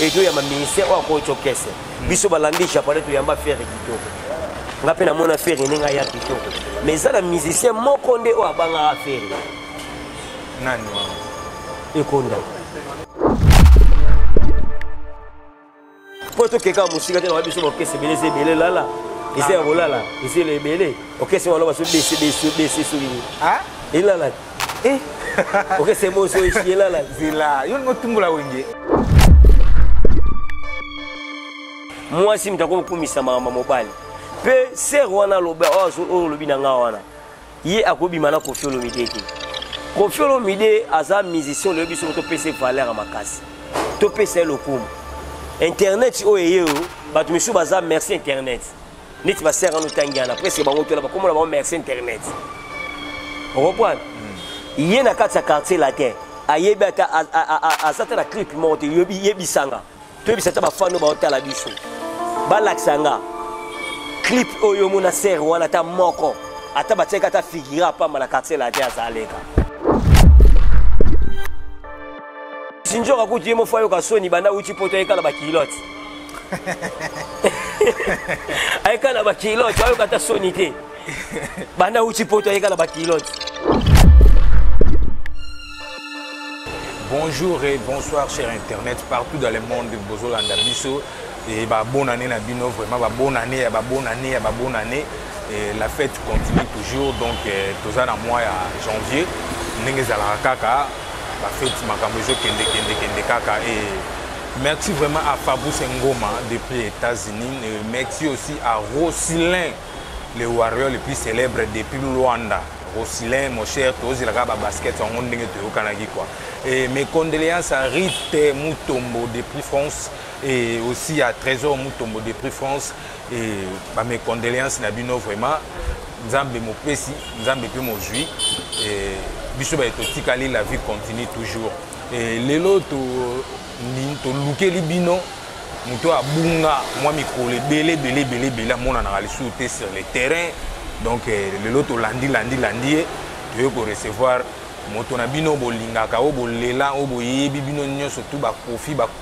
et to ya ma ministère o ko chokese biso balandi japonais to yamba faire kitoko nga pe na mona faire ninga ya kitoko mais ça la musicien moko nde o abanga faire nani ekonda poto keka musika te na biso orchestre beleze belé lala ici à volala ici les belé orchestre on va se baisser sur lui ah et là ok c'est bon so ici là zila yo ngotumbula wenge moi si mtako kumisa mama mobali pe ser wana loba o lobi na nga wana ye akobima na Koffi Olomide te Koffi Olomide aza musicien le biso to pese valeur makasi to pese lokumu internet o yeye o batu misu baza merci internet neti ba ser anu tangiana presque bango to la ba komola ba merci internet on reprend il na kati ya quartier latin ayebi ata azata na clip monte yebisanga to yebisata ba fano ba otala biso balaksanga clip oyo mona ser wana ta moko ata bateka ta figura pa na quartier latin azaleka sinjoka kuti mo fayo ka soni banda uchi poto ekala ba kilote ayekala ba kilote ayo kata soni te banda uchi poto ekala ba kilote. Bonjour et bonsoir chers internet partout dans le monde de Bozolanda Biso et bonne année na bino vraiment bonne année bonne année et la fête continue toujours donc toza na mois ya janvier ndenge ezalaka kaka ba fête makambo kende kaka et merci vraiment à Fabrice Ngoma depuis États-Unis et merci aussi à Rosilin le warrior le plus célèbre depuis Luanda. Rosilin, mon cher, tous les gars basket en onding au Canada quoi. Et mes condoléances à Rite Mutombo depuis France et aussi à Trésor Mutombo depuis France et mes condoléances na bino vraiment Nzambe mo pesi, Nzambe pe mo jui et biso ba totikali la vie continue toujours. Et lelo to lukeli bino muto abunga moi mikole belé mona na lisu te sur le terrain. Donc le lot landi tu veux recevoir moto na bino bolingaka o bolela o boyebi bino nyonso tout ba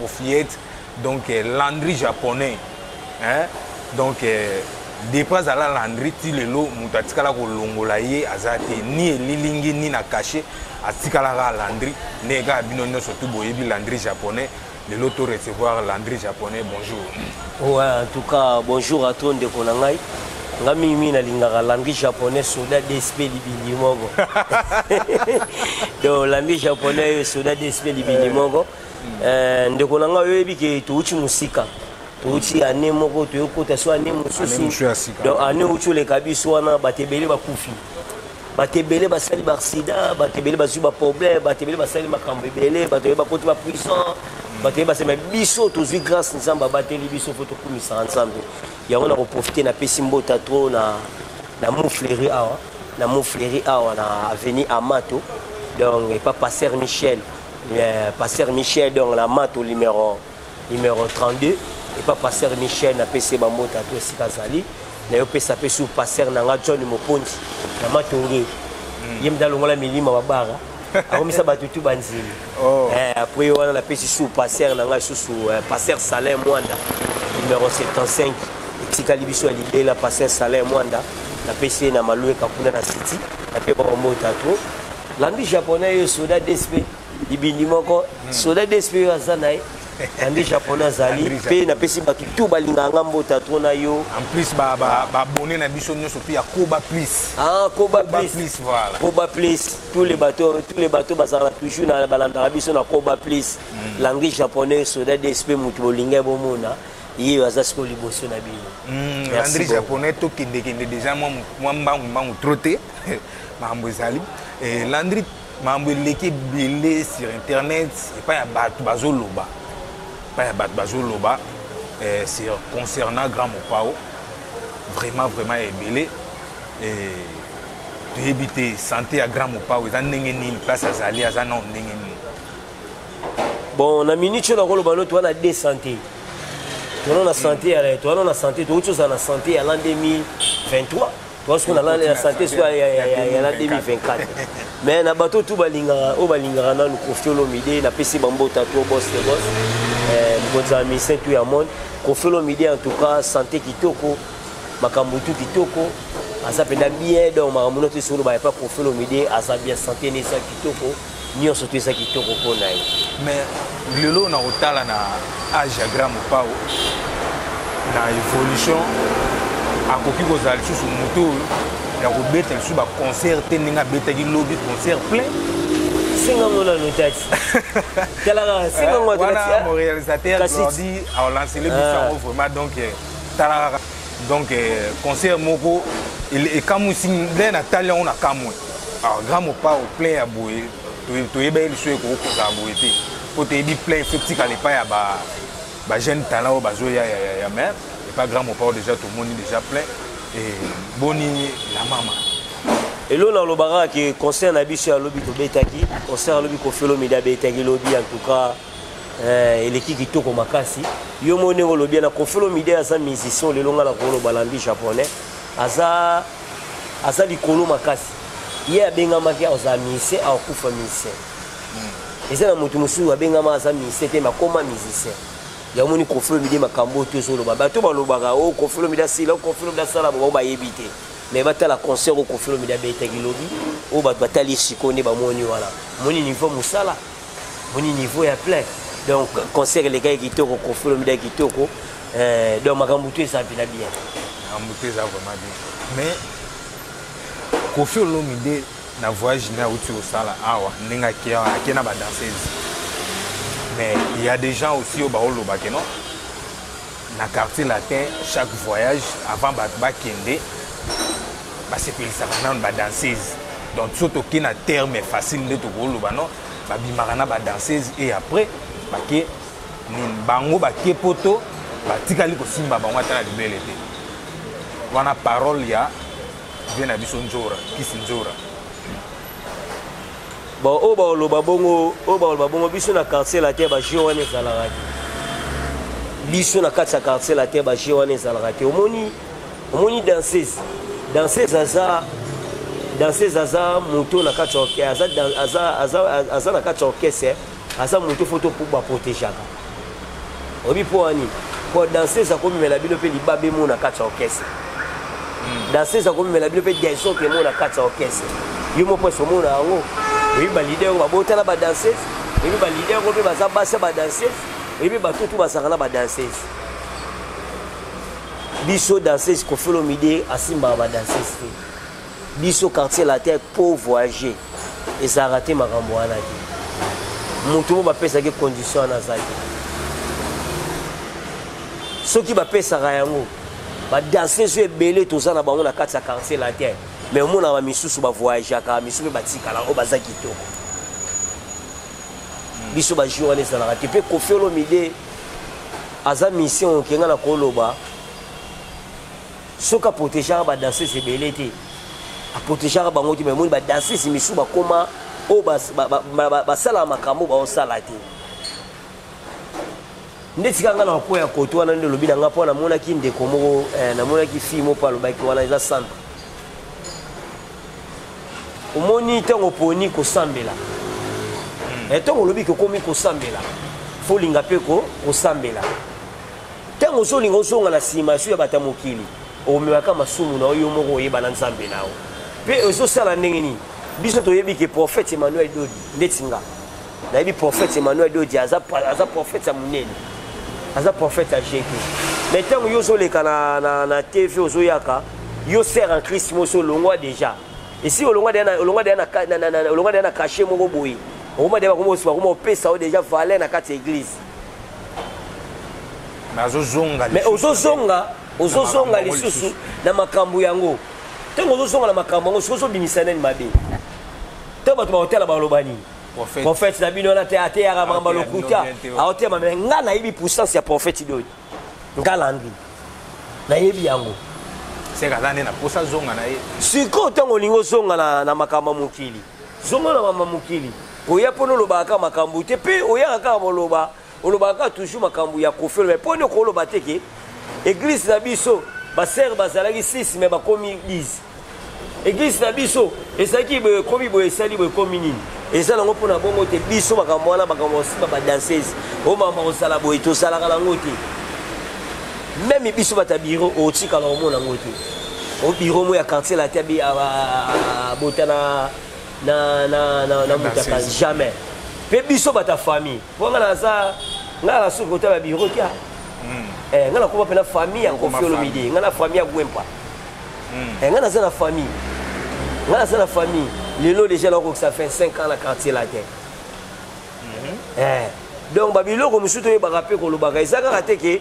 cofiette donc landry japonais hein donc dépasse à la landry ti lelo moto atikala ko longola ye azate ni elilingi ni na caché atikala ka landry nega bino nyonso tout boyebi landry japonais le lot recevoir landry japonais bonjour. Ouais, en tout cas bonjour à tout de konangai. Ngami mina lingaka langue japonais soda d'esprit libindi mongo. Donc langue japonais soda d'esprit libindi mongo. Ndeko nanga yebi ke tuuchi musika. Tuuchi ane moko to yokota so ane mususu. Donc ane uchu le kabiso wana batebele bakufi. Batebele basali ba accident, batebele bazu ba problème, batebele basali makambo ebele, batebele bakoti ba puissant. Batebele basema biso tozui grâce nzamba bateli biso photo kumisa ensemble. Ya on a profité na Pesimbota trop na Moufleri awa na avenue Amato donc et pas passer Michel donc la Mato numéro 32 et pas passer Michel na PC Bambota to sikazali na yo pesa pe sous passer na nga John Moponti na Matonge yemda longola milima babara akomisa batutu banzili après on a pesi sous passer na nga sous passer Salem Mwanda numéro 75 tika libiso ali la passer Salem Mwanda na PC na Maloué Kakuna na City na pe Bambota to langue japonais soda d'esprit libindi moko soda d'esprit azanaï langue japonais zali pe na pesi batu tout balinga ngambota to na yo en plus ba bonné na biso nyonso pe ya Koba plus Koba plus voilà Koba plus tous les bateaux bazala toujours na balanda biso na Koba plus langue japonais soda d'esprit mutu bolinga bomona il va s'asco liboso na bino Landry japonais to kende déjà moi mbangu troté mambo zali et Landry mambo leki belé sur internet et pas ya batu bazoloba c'est concernant Grand Mopao vraiment belé et tu éviter santé à Grand Mopao ils en nengeni place azali azana nengeni bon na minute na koloba no to na de santé. On a santé, on a santé, tout chose en santé à l'an 2023. Parce qu'on a la santé soit à l'an 2024. Mais na bateau tout balinga, au balinga na nous Koffi Olomide, na PC Bambo Tato boss. konza musicien tout ya monde Koffi Olomide en tout cas santé kitoko makambo tout kitoko asa penda bien donc makambo no solo ba pas Koffi Olomide asa bien santé ne sa kitoko ni on surtout ça kitoko pona mais lelo na otala na âge ya grand pao na évolution akoki kozala lisusu moto ya kobeta lisusu baconcert te ndenge abetaki lobi concert plein singa ngona notati talaka singa ngona wana mon réalisateur Jordi a lancé le biso vraiment donc talaka donc concert moko et kamu sing na talia on a kamu alors grand pao plein ya boye to yeba lisusu ko koza boye te po te bi plein effectif à l'époque ya ba jeune talent bazo ya mère pas grand pao déjà tout le monde déjà plein et boni la maman et là on a qui concert na biso ya lobi to betaki concert lobi Koffi Olomide betaki lobi en tout cas l'équipe qui toko makasi yo mone lobi na Koffi Olomide asa musicien le longa la kolo balambi japonais asa likolo makasi ye abenga ki asa musicien akufa musicien eza na mutu musu abenga asa musicien te makoma musicien ya moni Koffi Olomide makambo to solo bato balobaka o Koffi Olomide sila Koffi Olomide sala bo ba yebite mais bata la concert au Koffi Olomide betaki lobi o batali sikone ba moni wala moni niveau musala moni niveau ya plein donc concert les gars qui toko Koffi Olomide qui toko donc makambo to ça bien makambo ça vraiment bien mais Koffi Olomide na voyage na uti au sala awa ninga kia na ba danseuse mais il y a des gens aussi au Baolo Bakeno na quartier latin chaque voyage avant ba kende ba sepeli ça ba danseuse donc surtout qui na terme facile de to Baolo Bano ba bimarana ba danseuse et après ba ke ni bango ba ke poto ba tikali ko simba bango atana libele te wana parole ya bien na biso njora kisi njora bon o ba bongo biso na quartier la terre ba jiwane salaka biso na kati ya quartier la terre ba jiwane salaka omoni danseuse aza moto na kati aza na kati ya orchestre aza moto photo pour ba protégeaka obi po ani ko danseuse akomimela bino pe libabe mo na kati ya orchestre danseuse akomimela bino pe gaison ke mo na kati ya orchestre yo mo poso mo na yango oui ba leader ba botala ba danseuse oui ba leader ko pe baza basa ba danseuse oui ba tout basakana ba danseuse biso danseuse Koffi Olomide asimba ba danseuse biso quartier la terre pour voyager et ça a raté makambo wana ki mutu ba pesa ke condition na zaki soki ba pesa ka yango ba danseuse ebele to sana bango na kati ya quartier la terre mais au monde misusu ba voyager ka misusu ba tikala o bazaki to biso ba journée ça la raté pe Koffi Olomide aza mission kenga na koloba soka protéger ba danseuse ebele te a protéger bango ti mais monde ba danseuse misusu ba koma o ba sala makambo ba on sala te ndeti kanga na po ya koto wana ndo lobi nga po na mona ki ndeko moko na mona ki fimo pa lobaki wana eza centre omoni tango poni ko sambela tango lobi ko komi ko sambela fo linga pe ko sambela tango so linga osonga na sima su ya batamokili omemaka masumu na oyo moko oyeba na nzambe nawo pe ozo sala ndenge ni biso toyebi ke prophète Emmanuel Dodi ndeti nga na yebi prophète Emmanuel Dodi aza prophète ya munene aza prophète à Jésus. Mais tant que yo leka na TV ozo yaka yo sert en Christ mo so longwa déjà. Et si olongwa de na caché moko boyi. Oma de ba komo pesa o déjà valeur na kati église. Mais ozo zonga lisusu na makambo yango. Tango ozo zonga na makambo yango so bimisana ni mabe. Tango ba hôtel ba lobani. Prophète Nabino na te ate ya mamba lokuta aote ma nga na yebi puissance ya prophète Dodi nga langi na yebi yango c'est kazane na posa zonga na ye siko tango lingo zonga na makamba mukili zonga na mama mukili oya pono lobaka makambu te pe oya ka moloba olobaka toujours makambu ya Koffi mais pono ko loba teke église na biso ba sœur bazalaki 6 mais ba komi 10 église na biso esaki be komi bo esali bo komi nini Et ça, on peut avoir des bisous, des danseuses. On va faire des bisous, même les bisous, des bureaux, au Tika, au bureau, il y a quartier, la table, à Botana, jamais. Les bisous, ta famille. Pour ça, on a la soupe au bureau. On a la famille à confier le midi. On a la famille à Gwempa. On a la famille. On a la famille. Les lots déjà, ça fait 5 ans la quartier la terre. Donc, Babylone, comme je suis rappelé que le bagage, ça a raté que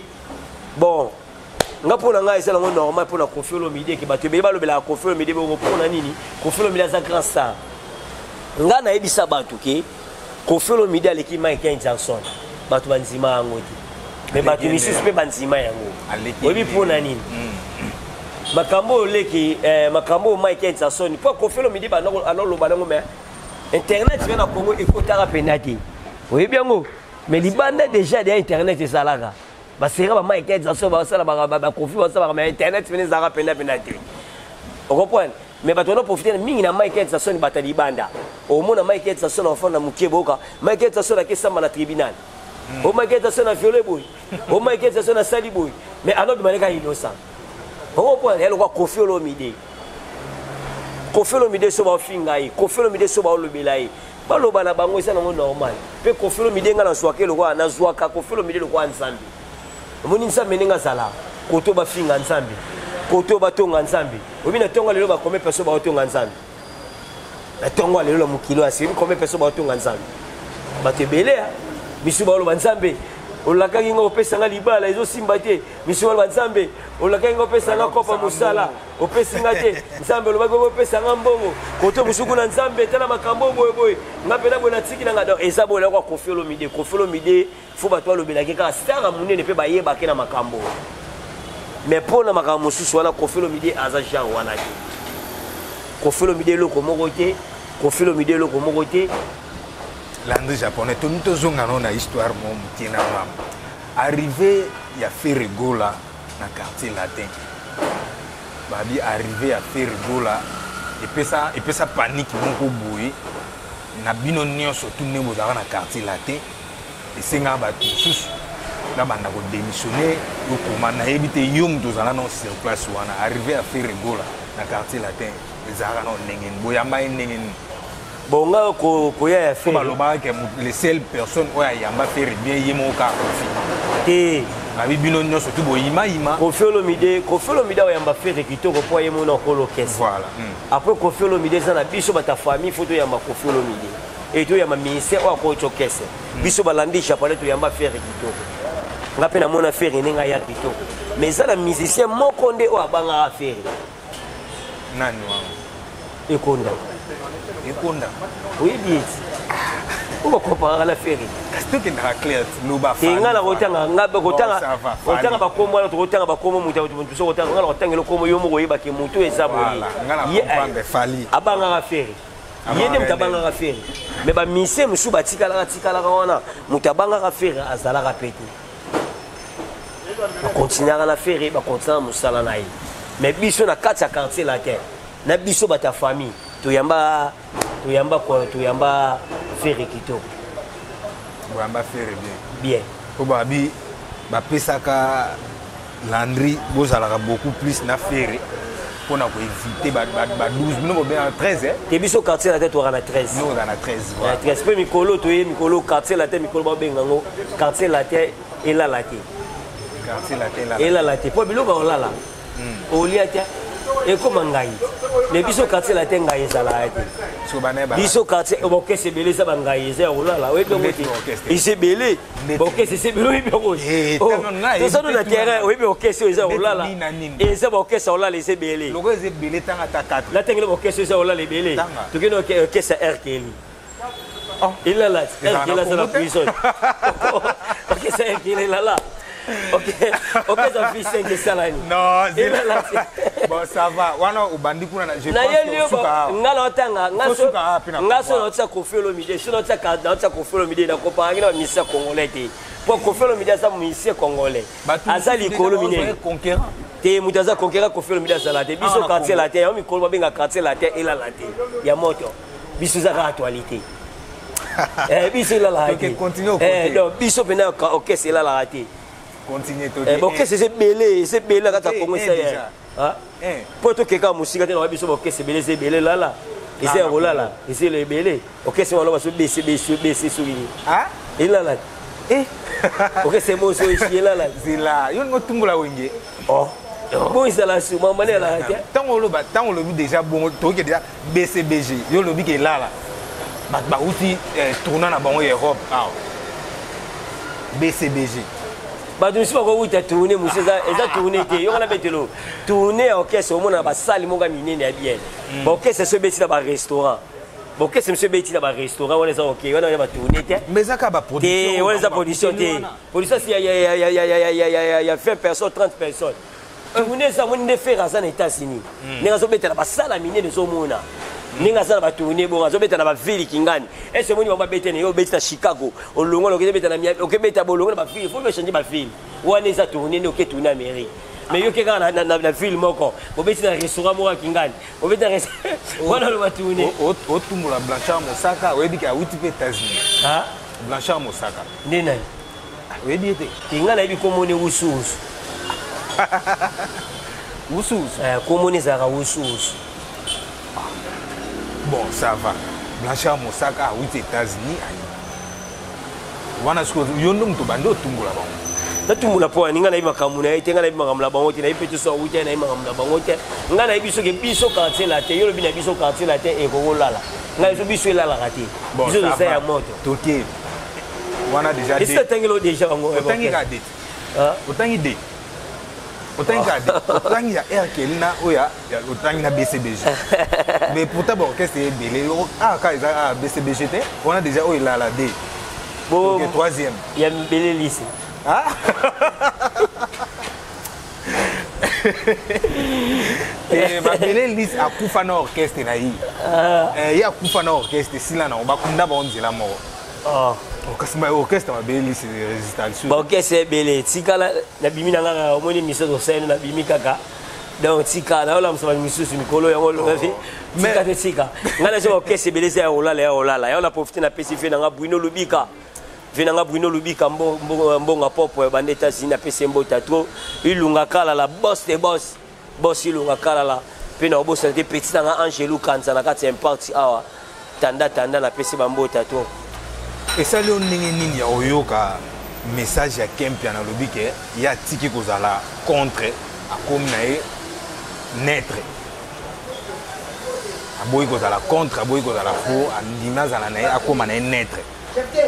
bon, on a pour la normal pour la confier le midi, qui va te béba le confier le midi, pour la nini, confier le midi à sa grand star. On a dit ça, confier le midi à l'équipe Michael Jackson. Batu Banzima Angoti. Mais Batu Missus peut Banzima Yango. Oui, pour la nini. Makambo leki makambo Michael Jackson pour confier le midi alors le ballon mais internet vient à Congo et kotara penati. Oui bien go mais libanda déjà des internet et salaga. Ba sera Michael Jackson ba sala ba confier ba sala mais internet vient zara penati. On comprend mais ba tono profiter mingi na Michael Jackson bata libanda. Au mona Michael Jackson enfant na mukeboka. Michael Jackson a kessa na tribunal. O Michael Jackson a violé boy. O Michael Jackson a sali boy. Mais alors maleka innocent. On peut aller voir Kofi Olomide. Kofi Olomide so ba fingai, Kofi Olomide so ba olobelai. Ba lo bana bango isa nango normal. Pe Kofi Olomide ngana swake lo kwa na zwaka Kofi Olomide lo kwa nsambi. Moni nsambe ninga sala. Koto ba finga nsambi. Koto ba tonga nsambi. Obi na tonga lelo ba combien personnes ba tonga nsambi. Na tonga lelo mukilo asiri combien personnes ba tonga nsambi. Ba te belea. Bisu ba lo nsambe. Olaka kinga opesa nga libala ezo simba te miso wala nzambe olaka kinga opesa nga kopa musala opesa nga te nzambe olobaka opesa nga mbongo koto musuku na nzambe tala makambo boye boye nga pena bona tiki na nga eza bola kwa Kofi Olomide fo ba to lobelaki ka star munene pe ba yeba ke na makambo mais pona makambo susu wana Kofi Olomide aza genre wana te Kofi Olomide loko moko te Kofi Olomide loko moko te. L'André japonais, tout le monde a une histoire qui est arrivé, il y a fait rigola dans le quartier latin. Babi arrivé à faire rigola et puis ça panique beaucoup bouillir. Na binonio surtout ne vous dans le quartier latin et c'est un bâtiment sous là banda ko démissionner ou comment na éviter yum tous en non sur place ou on arrivé à faire rigola dans le quartier latin les arano nengen boyamba nengen. Bon, on a fait les seules personnes qui ont fait bien yemo ka Kofi. La bibino nyo surtout boyima ima. Kofi Olomide a fait kitoko pour yemo na kolo kesa. Voilà. Après Kofi Olomide ça na biso bata famille photo ya Kofi Olomide. Et to ya ma ministère wa ko chokese. Biso balandi japonais to yamba faire kitoko. Ngape na mona faire ninga ya kitoko. Mais ça la musicien moko nde o abanga faire. Nani wa? Ekonda. Ekonda. Oui, bien. On va comparer à la ferry. Qu'est-ce que tu as clair? Nous va faire. Ngala kotanga ngaba kotanga. Kotanga ba komo ala kotanga ba komo muta mutu kotanga ngala kotanga lokomo yomo ko yeba ke mutu ezaboli. Ngala comprendre fali. Abanga la ferry. Yende mutabanga la ferry. Mais ba mise musu batika la wana mutabanga la ferry azala rapeti. Continuer à la ferry ba continuer musala na yi. Mais biso na kati ya quartier la terre. Na biso ba ta famille. Tuyamba faire kitoko. Tuyamba faire bien. Bien. Pour babi ba pesaka Landry bozalaka beaucoup plus na faire pour na ko éviter ba 12 nous bien 13 hein. Te biso quartier la tête on a 13. Nous on a 13. Voilà. 13 pe mikolo to ye mikolo quartier la tête mikolo ba bengango quartier la tête et là la tête. Quartier la tête là. Et là la tête. Po biloko on là. Oliatia et comment ngai. Les biso quartier la tête ngai ça là. Biso quartier OK c'est belé ça bangai ça on là oui donc il c'est belé. OK c'est belé bien gauche. C'est ça dans terrain oui mais OK c'est ça on là. Et ça OK ça on là les belé. Le c'est belé tant à 4. Là t'es OK c'est ça on là les belé. Tu connais OK c'est R Kelly. Oh, il là là, il là ça la prison. OK c'est R Kelly là. OK, ça fait 5 de ça là. Non, c'est là. Bon, ça va. Wana ubandi kuna je pense que ngala otanga ngaso notsa Kofi Olomide, so notsa Kofi Olomide na comparer na misa congolais te. Pour Kofi Olomide ça misa congolais. Azali kolomine conquérant. Te mutaza conquérant Kofi Olomide ça la te. Biso quartier la te, yo mikolo benga quartier la te et la te. Ya moto. Biso za actualité. Biso là la raté. OK, continue au côté. Non, biso pena OK, c'est là la raté. Continue to. OK, c'est belé quand tu as commencé ça. Hein? Pour toi quelqu'un musique dans biso OK, c'est belé là. Et c'est là là. Et c'est le belé. OK, c'est on va se baisser souligner. Ah? Et là. OK, c'est moi so ici là. C'est là. Yo ngo tumbola wenge. Oh. Bon, c'est là sur maman là. Tant on le déjà bon, toi qui déjà BCBG. Yo le bi que là. Ba outi tournant na bango Europe. Ah. BCBG. Ba tu sais pas quoi tu as tourné monsieur ça tourné té. Yo on a bête lo. Tourner OK, c'est au monde ba salle mo ga minene ya bien. Bon OK, c'est ce bête là ba restaurant. Bon OK, c'est monsieur bête là ba restaurant, on est OK, on a ba tourner té. Mais ça ka ba production. On les a production té. Production il y a 20 personnes, 30 personnes. Tourner ça on ne fait ça aux États-Unis. Ninga so bête là ba salle minene zo mona. Ninga ça ba tourner bon, zo bête na ba ville kingani. Et ce moni ba bête yo bête à Chicago. O longo lo ke bête na Miami, OK bête bolongo na ba ville, faut changer ba ville. Ou on les a tourner OK tourner Amérique. Mais yo ke na ville moko. Bo bête na restaurant mo kingani. Bo bête na voilà le ba tourner. O tumula Blanchard Mosaka, o ebi ka uti pe États-Unis. Ah? Blanchard Mosaka. Nena. O ebi ete. Kingana ebi komone usus. Usus. Komone zara usus. Bon, ça va. Blanchard Mosaka, oui, aux États-Unis. Wana sko yondo mto bando tumula ba. Na tumula po ninga na imakamuna ite ngana imakamula bango te na ipetu so wuti na imakamula bango te. Ngana ibiso ke biso quartier la te, yo bina biso quartier la te e ko lala. Ngana so biso la la rati. Biso ça ya moto. Toké. Wana déjà dit. Est-ce tangelo déjà bango e. Otangi ka dit. Otangi dit. Otangi ya air kelina oya otangi na BCBG. Mais pourtant bon qu'est-ce que belé ah quand ils a BCBG te on a déjà oya la D. Bon OK troisième. Il y a belé lycée. Ah et ma belé lycée a kufana orchestre na yi. Il y a kufana orchestre sila na ba kunda ba onzela mo. Ah orchestre ma belé lycée résistance. Bon OK c'est belé tikala na bimi na ngaka omoni miso do scène na bimi kaka. Donc tika na ola msaba misusu mikolo ya ngolo ngafi. Tika te tika. Ngana so OK c'est belé c'est olala ya olala. Ya on a profité na PCF na nga Bruno Lubika. Venanga Bruno Lubika mbonga popo bande États-Unis na PC mbota trop ilunga kala la boss des boss boss ilunga kala la pe na boss était petit na Angelou Kanza na kati parti awa tanda na PC mbota trop et ça le nini ya oyoka message ya Kempia na lobike ya tiki kozala contre akomi na e naître aboyi kozala contre aboyi kozala pour andimazala na e akoma na e naître.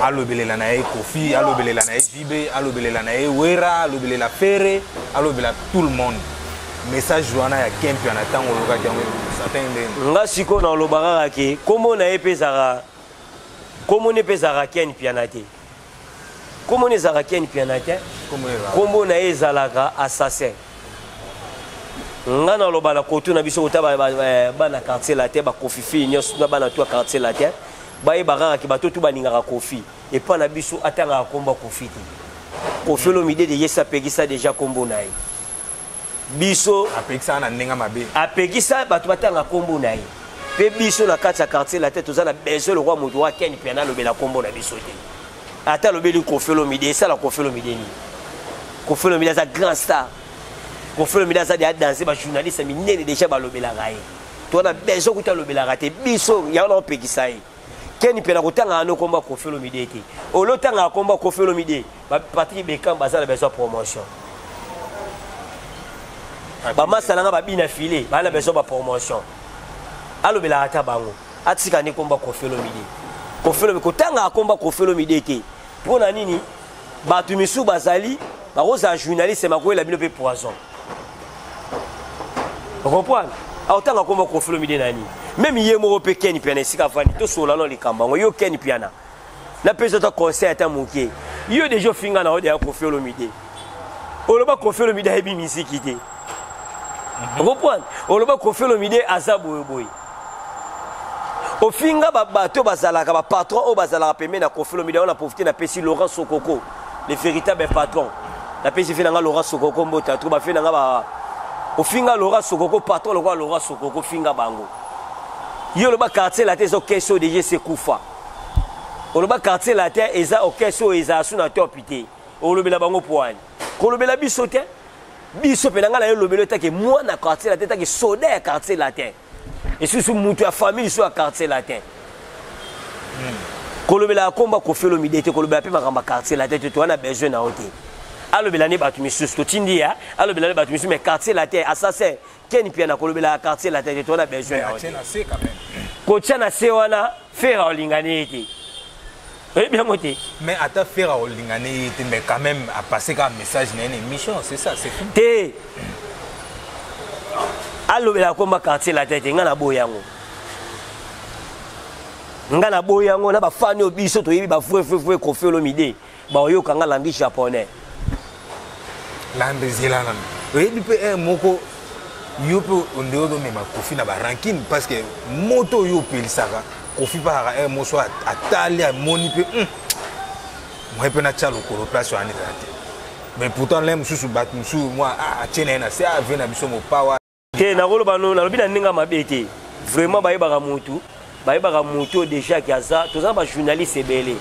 Alobelela na e Kofi, alobelela na e Jibe, alobelela na e Wera, alobelela Ferre, alobelela tout le monde. Message wana ya Kempia na tango loka jango certains nga siko na lobaka ke komo na e pezara komo ne pezara Kempia na te komo ne zara Kempia na te komo na e zalaka assassin nga na lobala koto na biso kota ba na quartier la te ba Kofi fi nyos na ba na to quartier la te baye bagara ki bato tu baningaka Kofi et pas na biso atanga komba Kofi te Kofi Olomide de yesa pegisa déjà kombo nayi biso apekisa na ndenga mabe apekisa bato batanga kombo nayi pe biso na kati ya quartier la tête tozala besoin le roi moto wa Ken Piana lobela kombo na biso te ata lobeli Kofi Olomide ça la Kofi Olomide ni Kofi Olomide za grand star Kofi Olomide za dia danser ba journaliste minene déjà ba lobela raye to na besoin kuta lobela raté biso ya na pekisa yi Ken Piana kotanga no komba Kofi Olomide te olotanga komba Kofi Olomide ba Patrick Bekam bazala besoin promotion ba masalanga ba bina filé ba na besoin ba promotion alobela ata bango atika ni komba Kofi Olomide Kofi Olomide kotanga komba Kofi Olomide te pona nini batu misu bazali ba rosa journaliste makoela bino pe poison vous comprenez autant komba Kofi Olomide nani même hier mo pe Ken Piana sika fani to sola no likamba yo Ken Piana na peso to conseil ata muke yo déjà finga na ode ya Kofi Olomide oloba Kofi Olomide hebi musique te vous comprenez oloba Kofi Olomide azabu boy au finga bato bazalaka ba patron o bazalaka pemé na Kofi Olomide on a profité na pesi Laurent Sokoko le véritable patron na pesi finanga Laurent Sokoko mbota to ba finanga ba au finga Laurent Sokoko patron le roi Laurent Sokoko finga bango yo le ba quartier la teso question de se kufa oloba quartier latin eza okeso eza suna topité olobela bango poani kolobela biso te biso penanga na yo lobelo take moi na quartier latin take soda ya quartier latin et sous mutu ya famille sur quartier latin kolobela komba ko felo midete kolobela pe makamba quartier latin to wana besoin na hote alobela ne batu misus to tindia alobela ne batu misus mais quartier latin assassin ken pia na kolobela quartier latin to wana besoin na hote ko tchana se wana faire olingani ete oui bien moté mais à ta faire olingani ete mais quand même à passer comme message na une émission c'est ça c'est tout te alobela komba quartier latin te ngana boyango ngana boyango na ba fani obiso to yibi ba fwe ko felo mide ba oyoka nga landi japonais landi zelana oui pe moko yopo ondeodo mema kofi na ba ranking parce que moto yo pelisaka kofi para moso atali amoni pe moi pe na tchalo ko place en été mais pourtant l'aime sous bat musu moi tiene na c'est avec na biso mo power ke na golo bano na lobi na ninga mabete vraiment bayebaka mutu déjà ki aza toza ba journaliste ebele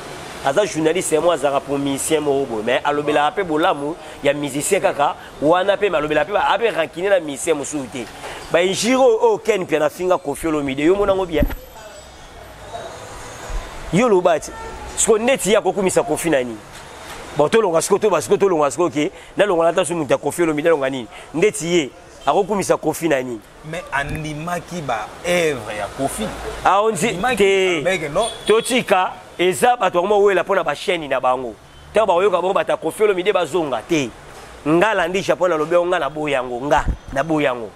aza journaliste moi azaka pour musicien mobo mais alobela pe bolamu ya musicien kaka wana pe malobela pe ape rankine na musicien musuti ba injiro o ken pia na finga Koffi Olomide yo mona ngo bien yo lobati sko neti ya kokumisa Koffi nani bon to longa sko to basko to longa sko ke na longa lata su muta Koffi Olomide longa nini ndeti ye akokumisa Koffi nani mais animaki ba œuvre ya Koffi on dit te totika eza bato ngoma wela pona ba chaîne na bango te ba yoka bango bata Koffi Olomide bazonga te ngala ndi japona lobe nga na boyango nga na boyango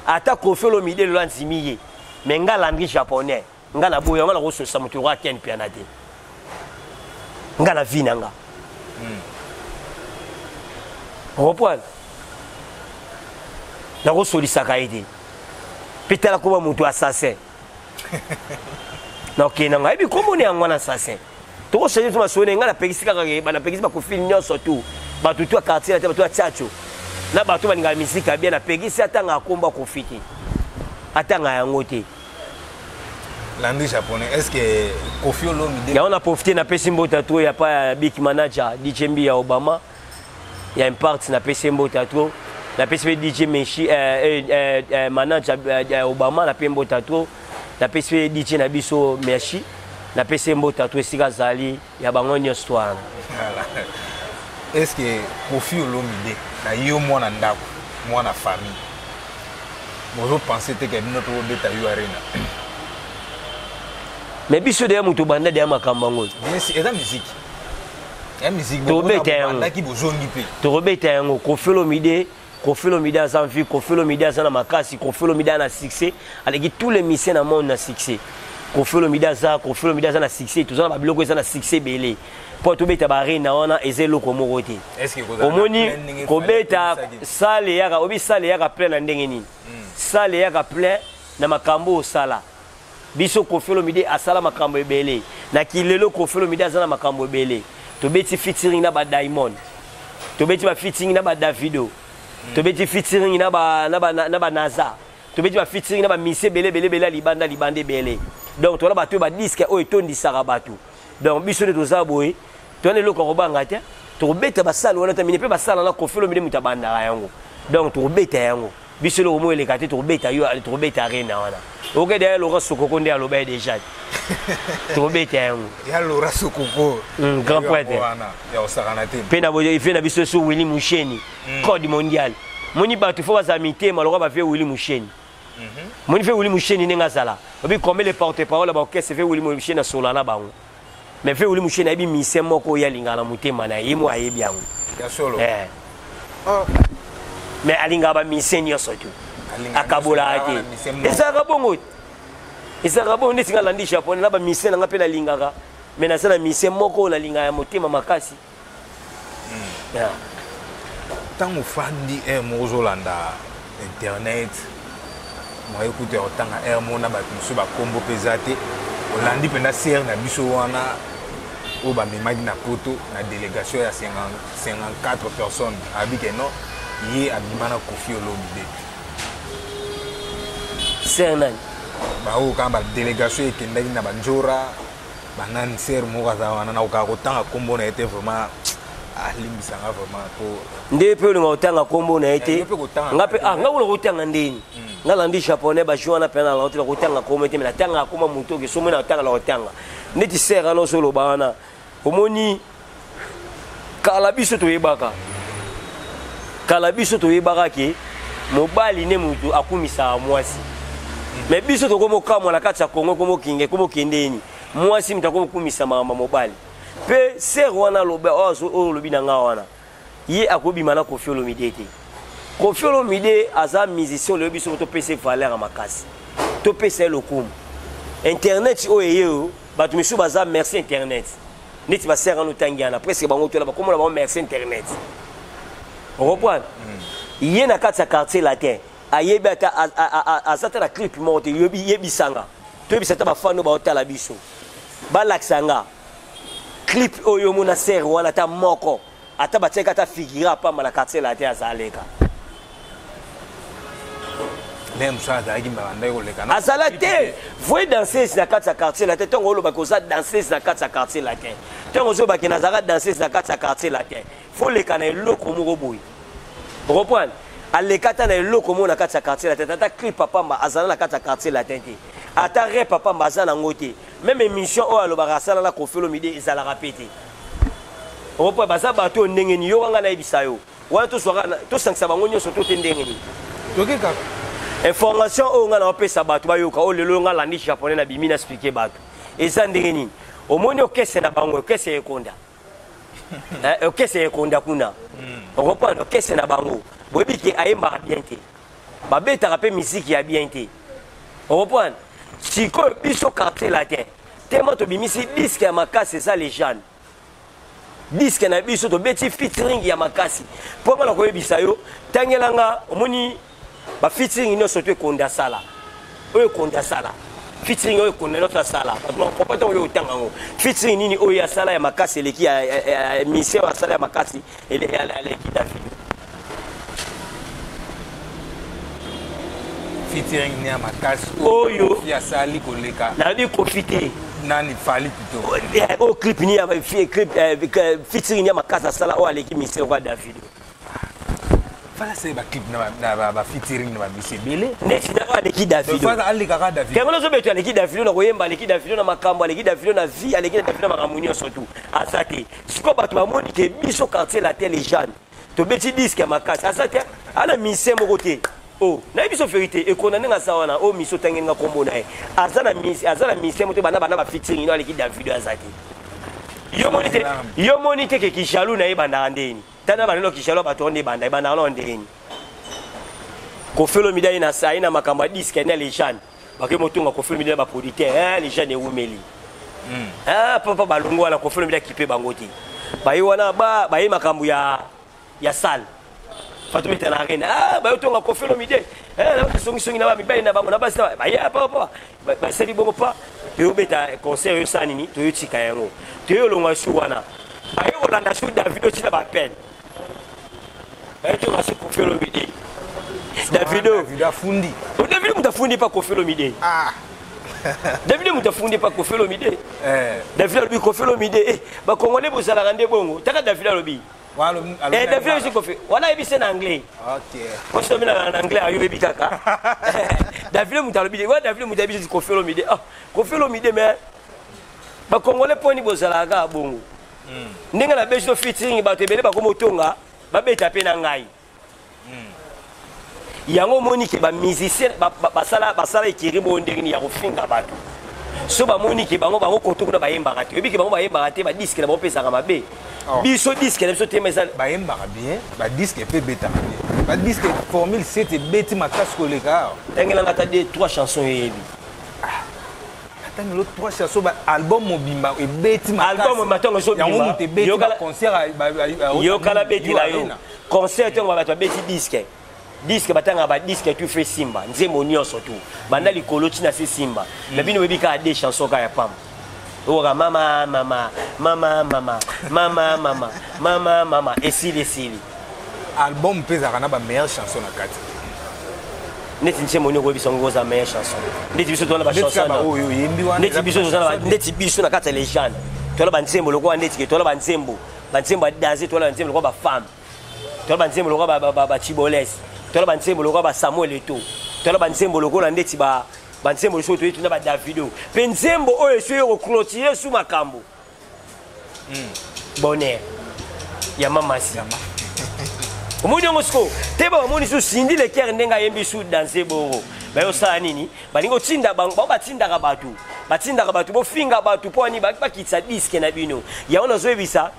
ata Koffi Olomide lo nzimiye mais ngala ndi japonais nga na boyango na ko so samutu wa ken piana te nga na vinanga reprendre na ko solisaka ide pitala ko ba mutu assassin na okena ngai bi komone yango na assassin to ko senya tuma sone ngala pekisika ka bana pekisika ko film nyonso tu batu tu quartier na batu tchacho na batu baninga misika bien na pekisi atanga akomba ko fiti atanga yango te landi japonais est-ce que Koffi Olomide ya on a profité na pesimbo tatu ya pa big manager DJ Mbi ya Obama ya impact na pesimbo tatu na PSV DJ Meshi manager Obama na pembo tatu na PSV DJ na biso Meshi na pesembo tatu esika zali ya bango nyoswana est-ce que Koffi Olomide na yo mwana ndako mwana famille bozo penser te que notre beta yo arena mais biso de mutu banda de makamba ngo bien c'est la musique la musique to beta banda ki bozongi pe to beta yango Koffi Olomide a envie, Koffi Olomide a makasi, Koffi Olomide a succès, avec tous les missions dans le monde na succès. Koffi Olomide a na succès, tout ça na biloko ça na succès belé. Pour to beta bare na ona ezelo ko morote. Est-ce que vous omoni ko beta sale yaka obi sale yaka plein na ndenge nini. Sale yaka plein na makambo sala. Biso Koffi Olomide asala makambo ebele. Na kilelo Koffi Olomide azana makambo ebele. To beti featuring na ba Diamond. To beti ba featuring na ba Davido. To beti featuring na ba Naza. To beti ba featuring na ba mise bele libande bele. Donc to la ba to ba disque o etondi sarabatu. Donc biso de toza boy, to ne loko ko banga te. To beta ba sala wana tamine pe ba sala na Koffi Olomide mutabanda yango. Donc to beta yango. Biso lo mo ele kate to beta yo to beta rena wana. Ok derrière Laurent Sokoko nde aloba déjà. To beta yango. Ya Laurent Sokoko. Grand poète. Ya osakanate. Pe na boyo ife na biso so Willy Musheni. Code mondial. Moni batu fo bazamité malora ba fait Willy Musheni. Moni fait Willy Musheni nenga zala. Obi comme les porte-parole ba orchestre fait Willy Musheni na solana bango. Mais fait Willy Musheni abi mise moko ya lingala mutema na yimo ayebi yango. Ya solo. Oh. Mais alinga ba mise nyoso tu. Akabola ate. Ezaka bongo. Ezaka bongo ndisi ngala ndi Japon na ba mise na ngapela lingaka. Mais na sana mise moko na linga ya mutema makasi. Yeah. Tant que fandi mozolanda internet moi écoute autant mona ba musu ba kombo pesate olandi pena ser na biso wana o ba memadi na poto na délégation ya 54 personnes abike no ye abimana Koffi Olomide ser nani ba o kamba délégation ekendaki na banjora banani ser moko za wana na okakotanga kombo na été vraiment limbisanga vraiment po nde pe olinga kotanga kombo na ete ngape nga kola kotanga ndeni nga landi japonais bajoana mpe na laotela kotanga kombo ete me natanga akoma moto oke somo na kotanga la kotanga neti ser ana osoloba wana omoni kala biso toyebaka ke mobali ne mutu akumisaka mwasi me biso tokomokamwa na kati ya kongo komokendeni mwasi mutu akomokumisa makambo mobali mpe ser wana oyo olobi na nga wana ye akobima na Koffi Olomide te Koffi Olomide aza musicien olobi biso topesa valeur makasi topesa lokumu internet oyo eyeyo bato misusu baza merci internet neti baser wana otangiana presque bango tola bakomona bango merci internet oreprendre ye na kati ya quartier latin ayebi ata aza ta na clip moko te yebisanga toyebisa ata bafano baotala biso balakisa nga clip oyo omona ser wana ata moko ata batiaki ata figure apamba na quartier latin azaleka azala te voye danseuse na kati ya quartier latin ntongo olobaki oza danseuse na kati ya quartier latin ntongo ozobaki nazalaka danseuse na kati ya quartier latin fo leka na eloko moko boye reprendre aleka ata na eloko moko na kati ya quartier latin ata clip apamba azala na kati ya quartier latin te ata rep apamba aza nango te même émission oyo alobaka asala na Koffi Olomide ezalaka pe te reprendre baza bato oyo ndenge nini yo kanga nayebisa yo wana tosangisa bango nyonso to te ndenge nini toke kaka information oyo nga na opesa bato bayoka oyo lelo nga landi japonais na bimi na explike bato eza ndenge nini omoni okese na bango okese ekonda okese ekonda kuna reprendre okese na bango boyebi ke ayembaka bien te babetaka mpe misiki ya bien te reprendre sikoyo biso quartier latin tema tobimisi diske ya makasi eza lejane diske na biso tobeti featuring ya makasi mpo nga na koyebisa yo tangelanga omoni bafeaturing nyonso to ekonda sala oyo ekonda sala featuring oyo ekonda nyonso asala popata oyo otanga yango featuring nini oyo asala ya makasi eleki ya mission asala ya makasi eleki David featuring ni ya makasi oyo yasali koleka nayebi profite nani fali plutôt oyo clip ni ya featuring ni ya makasi asala oyo aleki mission kwa David fala se ba clip na featuring na ba misebele neti na aleki David fala aleka ka David kengo lozo beto aleki David na koyemba aleki David na makambo aleki David na vie aleki David na makambo nyonso tu asate siko bato bamoni ke biso quartier la télé jeune to beti disque ya makasi asate ana mise moko te oh na biso vérité e kona nga sawana o miso tangenga kombo na ye azana mise moto bana ba featuring no aleki David azate yo monite ke kishalu na ye banda ndeni tana banelo kishalo batonde banda banda ndeni Koffi Olomide na sa ina makambo disque na lejane bake motunga Koffi Olomide ba producteur lejane umeli papa balungu wala Koffi Olomide kipe bangoti bayi wana bayi makambo ya sale Fatou Tana Arena bayi tonga Koffi Olomide na songi na ba mibai na bango na basa bayi papa ba seli bongo pa yo beta concert yo sanini to yo tika yango to yo longa su wana bayi olanda su David otina ba pen bayi tonga su Koffi Olomide David afundi David mutafundi pa Koffi Olomide David mutafundi pa Koffi Olomide David alobi Koffi Olomide ba congolais bozala rande bongo taka David alobi David alobi Koffi wana ebise na anglais moi je na anglais ayo ebi kaka David mutalobi wa David mutabi Koffi Olomide Koffi Olomide mais ba congolais poni bozala ka bongo ndenge na beso featuring ba tebele ba komotonga ba beta pe na ngai yango monique ba musicien basala ekiri bondengini ya kofinga bato so ba monique bango koto kuna bayembaka te ebiki bango bayembaka te ba disque na bopesaka mabe biso disque na biso te mesa bayembaka bien ba disque pe betaka bien ba disque formule 7 beti makasi koleka tengela ngata de 3 chansons yebi atangelo 3 chansons ba album mobimba e beti makasi album matongo so bimba yango te beti concert yo kala beti la yo concert on va beti disque disque batanga ba disque tu fais simba nzembo nyonso tu banda likolo tina se simba mais bino webi ka des chansons ka ya pam ora mama mama mama mama mama mama mama mama esili album pesa kana ba meilleure chanson na kati neti ntiembo ni ko bisongo za meilleure chanson neti biso tona ba chanson neti biso tona neti biso na kata légende tola ba ntiembo lokwa neti ke tola ba ntiembo danser tola ba ntiembo lokwa ba femme tola ba ntiembo lokwa ba chibolesi tola ba ntiembo lokwa ba Samuel Eto'o tola ba ntiembo lokwa neti ba ntiembo so to tuna ba Davido pe ntiembo oyo so yo clôturer sous makambo bonheur ya mama si omoni yango siko te bamoni so sindi le cœur ndenga yembi su danser boro bayo sala nini balingo tinda bango batindaka bato bofinga bato po ani bakitisa disque na bino yango nazoyebisa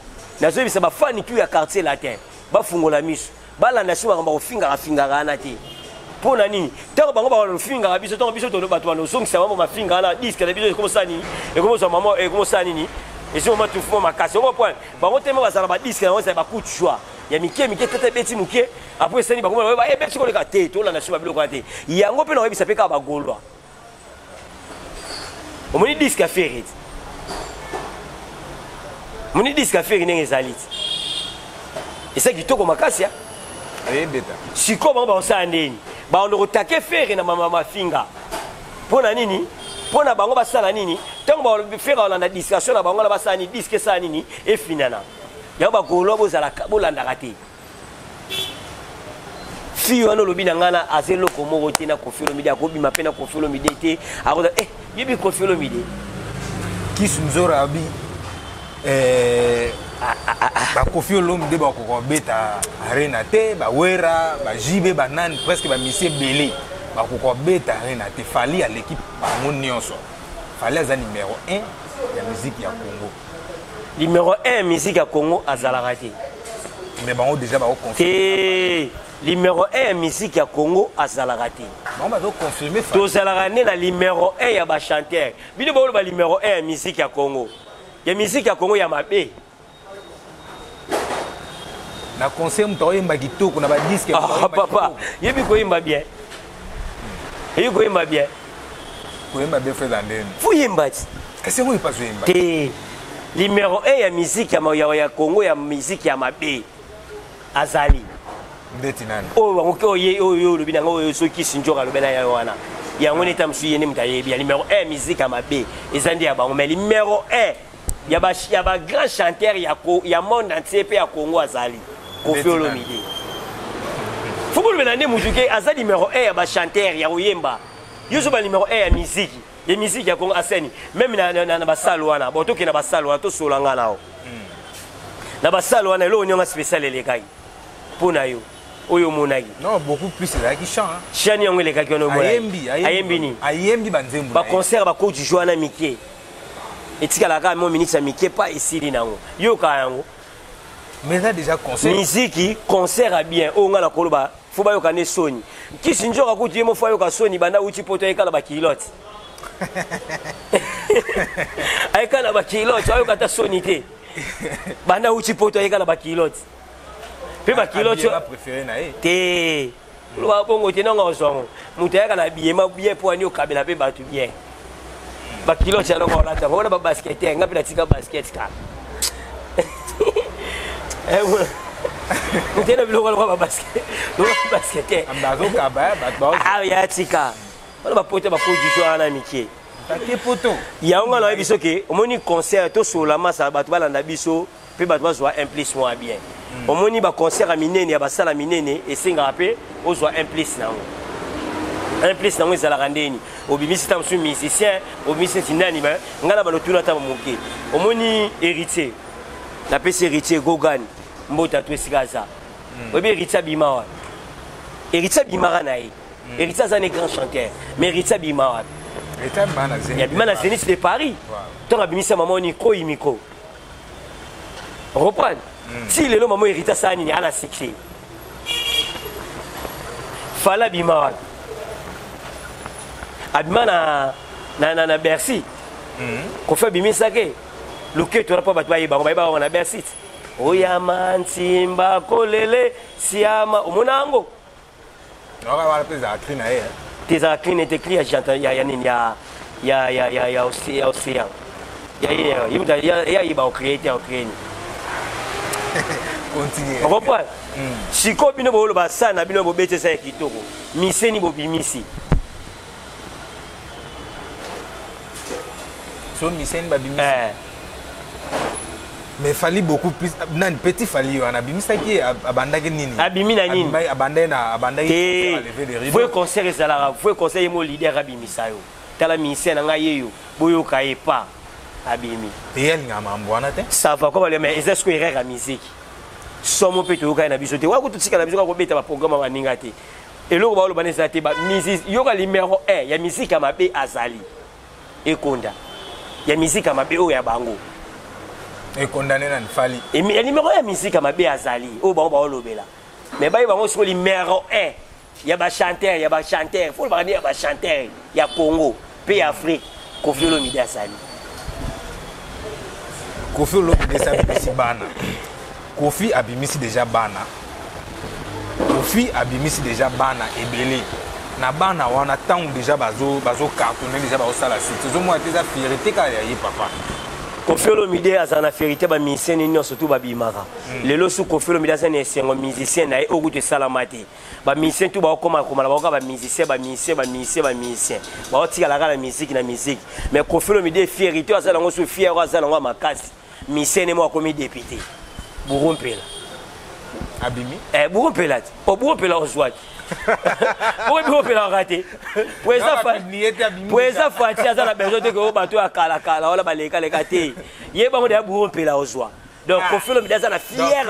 bafani tu ya quartier latin bafungola miso balanda si makambo kofingaka ana te mpo na nini ntango bango bakofingaka biso ntango biso bato banozongisa bango mafinga ana disque na biso ekomosala nini ekomosala nini ezoma tufumo makasi omo point bango tema bazala badisque yango ezala bacoup de joie ya mike tete beti muke après esani bango beti koleka te tolanda so babiloko wana te yango mpe nakoyebisa mpe kaka bagolwa omoni disque affaire eti omoni disque affaire ndenge ezali ti esa kitoko makasi sikoyo bango bakosala ndeni baondo kotake fere na mafinga mpo na nini mpo na bango basala nini ntango bafere balanda discussion na bango na basala nini diske esala nini efinana yango bagolwa bolandaka te fille wana olobi na ngana aza eloko moko te na Koffi Olomide akobima mpe na Koffi Olomide te akoza yebi Koffi Olomide Kiss Nzora abi Koffi Olomide bakokobeta arena te bawera bajibe banani presque bamisie ebele bakokobeta arena te fali à l'équipe bango nyonso fali aza numéro 1 ya musique ya Congo numéro 1 musique ya Congo azalaka te mais bango déjà bakoconfirmer numéro 1 musique ya Congo azalaka te bango bazoconfirmer tozalaka nde na numéro 1 ya bachanteur bino baoloba numéro 1 ya musique ya Congo ya musique ya Congo ya mabe na concert mutu oyemba kitoko na badisque papa yebi koyemba bien koyemba bien frère andene fuyemba ti kasi ngo ipazoyemba te numéro 1 ya musique ya Congo ya musique ya mabe azali ndeti nani oyo olobi nanga oyo soki sinjoka alobi na yayo wana yango neta mosu ye nde moto ayebi ya numéro 1 musique ya mabe eza nde ya bango mais numéro 1 ya bagrand chanteur ya monde entier mpe ya Congo azali Koffi Olomide fobolobe na nde mosuke aza numéro 1 ya bachanteur ya koyemba yo so ba numéro 1 ya musique ya musique ya Congo aseni même na basalo wana botoke na basalo wana tosola nga nao na basalo wana eloko nyonga spécial elekaki mpo na yo oyo monaki non beaucoup plus ezalaki chant yango elekaki wana ayembi nini ayembi banzembo baconcert bakoti jo wana mike etikalaka mo minute ya mike pa esili nango yoka yango mais ça déjà concert musique concert a bien oyo nga na koloba fo bayoka nde soni kisi nzoka kuti ye mo fo ayoka soni banda uti poto ayekala bakilote ayekala bakilote ayoka ta soni te banda uti poto ayekala bakilote mpe bakilote te loba bongo te nanga ozwango moto ayaka na biyema bien mpo ani okabela mpe bato bien bakilote aloko olata wana babasketer nga mpe natika basket kaka mutena biloko lokola babasketer ya tika wana bapoto bakodisho wana mike yango nga nayebi biso ke omoni concert tosola masa bato balanda biso mpe bato bazwa implice mwa bien omoni baconcert ya minene ya basala minene esengaka mpe ozwa implice nango implice nango ezalaka ndeni obimisi ta mosu musicien obimisi neti nani nga na balotuna ta moke omoni héritier napesi héritier gogani mbota to esika aza oyebi héritier abima wapi héritier abimaka na ye héritier aza ne grand chanteur mais héritier abima wapi abima na Zénith de Paris ntongo abimisa mama oni koyi miko reprendre ti lelo mama héritier asala nini ana succès fala abima wapi abima na Bercy Koffi abimisake loketo mpo bato bayebango bayebango na Bercy oyama ntimba kolele siama omona yango tezala crine ete cri ya nini ya océan yayeba ocréé te ocréeni Continue. On comprend? Si ko bino bo lo ba sa na bino bo bete sa kitoko. Miseni bo bimisi. So miseni ba bimisi. Mais fallait beaucoup plus. Non, petit fallait. On a bimisa qui abandonné nini. Abimina nini. Abandonné. Vous conseil Zalara, vous conseil mon leader abimisa yo. Tala miseni nga yeyo. Boyo kaye pa. Abimi. Et elle n'a pas de ça va comme mais est-ce que il la musique somo peut to ka na biso te wa ko tutika na biso ko beta ba programme ba ninga te et lo ba lo banesa te ba musique yo ka numéro 1 ya musique mabe azali e konda ya musique mabe o ya bango e condamné na fali et ya numéro 1 musique mabe azali o ba lo bela mais ba ba so numéro 1 ya ba chanteur faut ba dire ba chanteur ya Congo pays Afrique Koffi Olomide azali Koffi Olomide abimisi bana. Koffi abimisi déjà bana. Koffi abimisi déjà bana ebele. Na bana wana tant déjà bazo cartonner déjà bazo sala suite. Zo moi tes fierté ka ya papa. Koffi Olomide azana fierté ba musicien ni surtout ba bimaka. Lelo su Koffi Olomide azana esengo musicien na e okute salamate. Ba musicien tout ba koma ba musicien ba musicien. Ba otika la musique na musique. Mais Koffi Olomide fierté azana ngo su fier azana ngo makasi. Misene mo comme député Burumpela abimi Burumpela o Burumpela ozwa Burumpela raté pour ça fati azana besoin de ko bato akala wala baleka leka te ye bango de Burumpela ozwa donc Koffi Olomide azana fier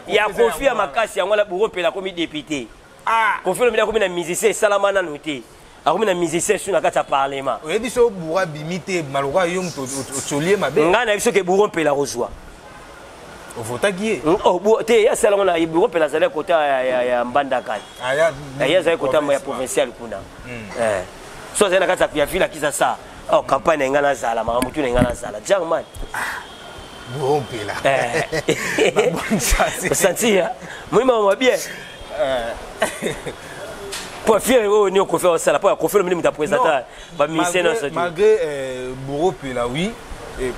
ya Koffi makasi yango la Burumpela comme député Koffi Olomide comme na musicien salamana noté akomi na musicien sur na kati ya parlement oyebi so bura bimite maloka yo mto otsolie mabe nga na biso ke Burumpela kozwa ovotaki ye te ya sala ngona Burumpela zala kota ya Mbandaka ya zala kota ya provincial kuna so zala kati ya vila kisa sa campagne nga na zala makambo tu nga na zala German Burumpela bonne chance sentir moi bien pour faire on est conférence ça pour conférer le minimum présenter ba ministère malgré Burumpela oui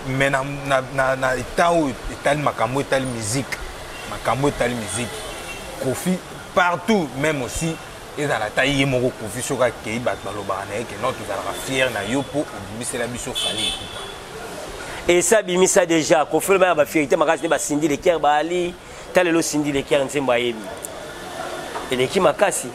mais na état où étal makambo étal musique Koffi partout même aussi et dans la taille moko Koffi soka kei bat balobana que non tu vas fier na yo pour bimisa la biso fali et ça bimisa déjà Koffi le ba fierté makasi ba sindi le cœur ba ali talelo sindi le cœur nzemba yebi et l'équipe makasi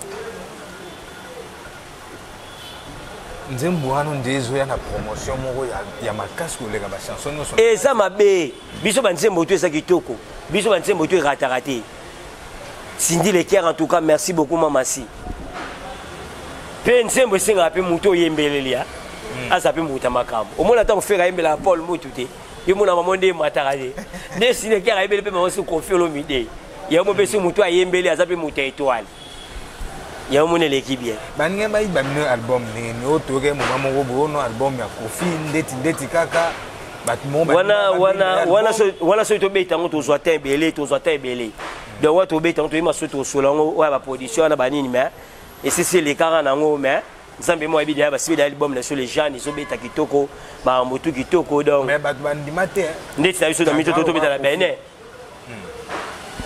nzembo wana ndezo ya na promotion moko ya makasi kolega ba chanson no so eza mabe biso ba nzembo to eza kitoko biso ba nzembo to raté sindi le cœur en tout cas merci beaucoup mama si pe nzembo singa pe muto yembelelia asa pe muta makambo omona ta ofera yembela Paul mutu te yemona mamonde matarade desi le cœur yembele pe mama so Koffi Olomide yemo pe so muto ayembele asa pe muta étoile ya mone l'équipe bien bange ba ibamino album ni otoke moma moko bono album ya Koffi ndeti kaka batmo wana so to beta ngo to zwa tembele donc wa to beta ngo to ima so to solango wa ba production na banini mais et c'est les carans nango mais nzambe mo abi dia ba sibe album na so les gens ils beta kitoko ba motu kitoko donc mais bat bandimate ndeti na biso na mito to beta la Benin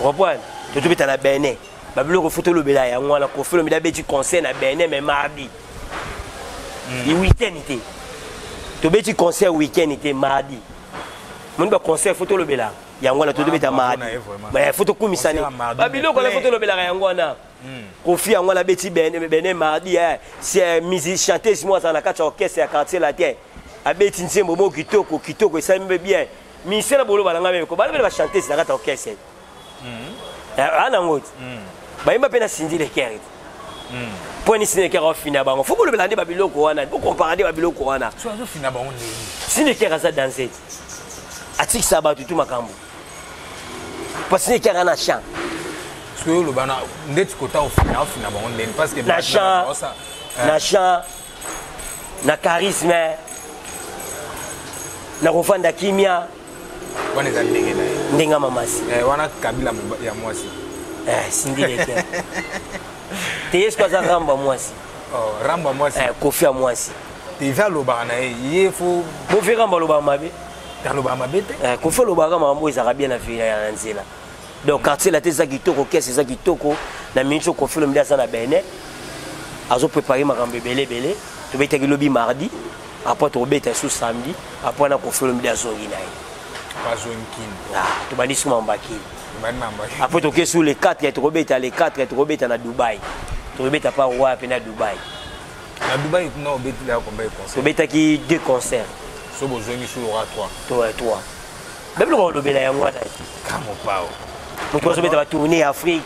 reprendre to beta la Benin Babilo photo le bela ya ngwana Koffi Olomide beti concert na Benin mais mardi. Le week-end était. To beti concert week-end était mardi. Mon ba concert photo le bela ya ngwana to beta mardi. Mais photo komisani. Babilo ko la photo le bela ya ngwana. Koffi ya ngwana beti Benin mardi c'est musicien chanteuse moi dans la quatre orchestre ya quartier latin. Abeti nzembo mo kitoko ça me bien. Misela bolo balanga me ko ba chanteuse na quatre orchestre. Ana ngoti. Baimba pena sindi le cœur. Point ni sindi le cœur au final bango. Faut le blender babilo ko wana. Faut comparer babilo ko wana. So au final bango ndeni. Sindi le cœur asa danser. Atik sabatu tout makambo. Parce que le cœur na chant. So le bana ndeti kota au final bango ndeni parce que na chant na charisme na kufanda kimia. Wana za ndenge na. Ndenga mamasi. Wana kabila ya mwasi. Sindi le cœur. T'es quoi ça ramba mwasi? Oh, ramba mwasi. Koffi a mwasi. T'es vers le bar na il faut bo faire ramba lo ba mabe. Dans le bar mabe te. Koffi lo ba ramba mbo ezaka bien na vie ya nzela. donc quartier la tesa kitoko caisse za kitoko na mincho Koffi Olomide ça na Benin azo préparer makambe belé to beta ki lobi mardi après to beta sous samedi après na Koffi Olomide azongi na ye pas zonkin to bandi suma mbaki après to ke sur les 4 to beta les 4 to beta na Dubaï to beta pas roi pe na Dubaï na Dubaï non beta là combien de concerts to beta ki 2 concerts so bozongi sur aura 3 toi même le lobela ya ngwana kamo pao moto zo beta ba tourner Afrique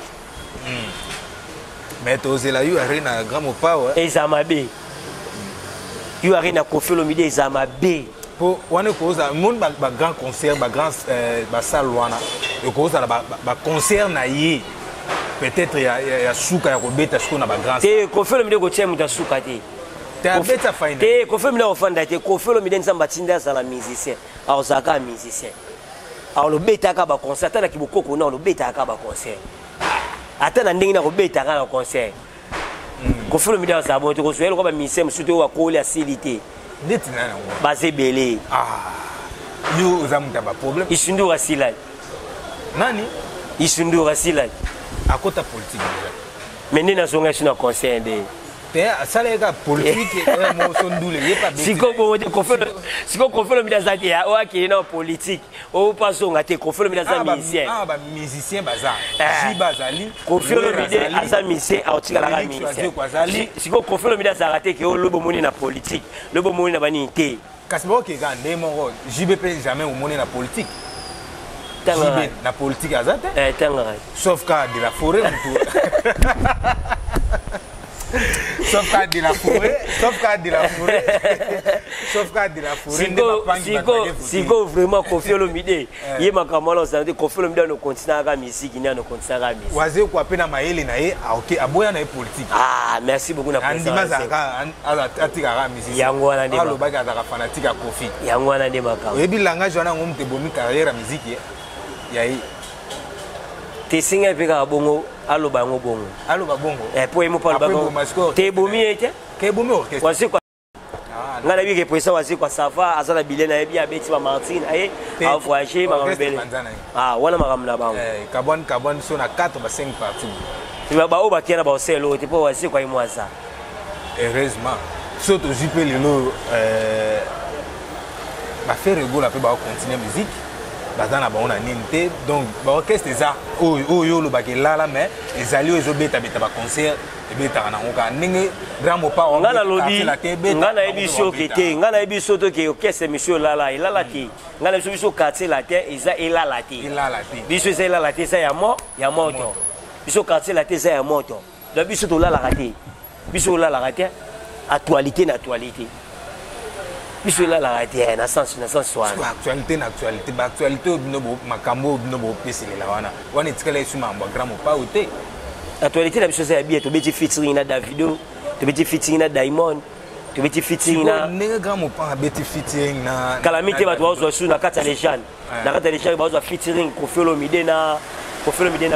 mais to zela yu arena grand pao ezamabe yu arena Koffi Olomide ezamabe pour on est cause monde ba grand concert ba grand ba salle wana et cause la ba concert na yi peut-être ya suka ya kobeta siko na ba grand te Koffi Olomide ko tshemu ta suka te te beta final te Koffi Olomide ofanda te Koffi Olomide nzamba tinda za la musicien alors zaka musicien alors le beta ka ba concert na kibokoko na le beta ka ba concert ata na ndenge na ko beta ka na concert Koffi Olomide za bon te ko soyelo ko ba musicien musuto wa ko le acidité neti na ngo basé belé yo zamuta ba problème isundu rasila nani isundu rasila à côté politique déjà mais ni na zonga sur na concert de te salega politique mo sondule yepa beti siko bo de Koffi Olomide za te ya o akili na politique o pas zonga te Koffi Olomide za musicien ba musicien baza jibazali Koffi Olomide aza musicien autika la musicien siko Koffi Olomide za raté ke o lobo moni na politique lobo moni na bani te kasbo ke ga ndemo JBP jamais au moni na politique JB na politique azate tanga sauf cas de la forêt sauf cas de la forêt siko vraiment Koffi Olomide ye makamala santé Koffi Olomide no continue aga musique ni no continue aga musique waze ko apena maele na ye OK aboya na politique merci beaucoup na président atika aga musique yango wana ndi alo baka ataka fanatique ya Koffi yango wana ndi makao yebi langage wana ngomte bomi carrière ya musique yayi te singa peka bongo alo bango bongo po emo pa bango te bomi ete ke bomi orchestre wasi kwa ngana bi ke poisa wasi kwa sava azala bilena yebi abeti ba Martin aye a voyager ba ngambele wana makamna bango carbone so na 4 ba 5 parties ba o ba kena ba oselo te po wasi kwa imwaza heureusement so to jipe lelo ba faire rigolo pe ba continuer musique bazana ba ona ninte donc ba orchestre za yo lo ba ke lala mais ezali ezo beta ba concert e beta na ngoka ninge dramo pa on ngana lobi ngana ebiso kete ngana ebiso to ke orchestre monsieur lala ilala ti ngana biso quartier la terre eza ilala ti biso eza ilala ti sa ya moto biso quartier la terre sa ya moto donc biso to lala ti biso lala ti actualité na actualité biso la raté na sens wana actualité ba actualité binobo makambo binobo pesele la wana etikala suma mbo gramo pa ote actualité na biso ya bien to beti featuring na Davido to beti featuring na Diamond to beti featuring na nega gramo pa beti featuring na Calamité ba to zo na kata lejane na kata lejane ba zo featuring Koffi Olomide na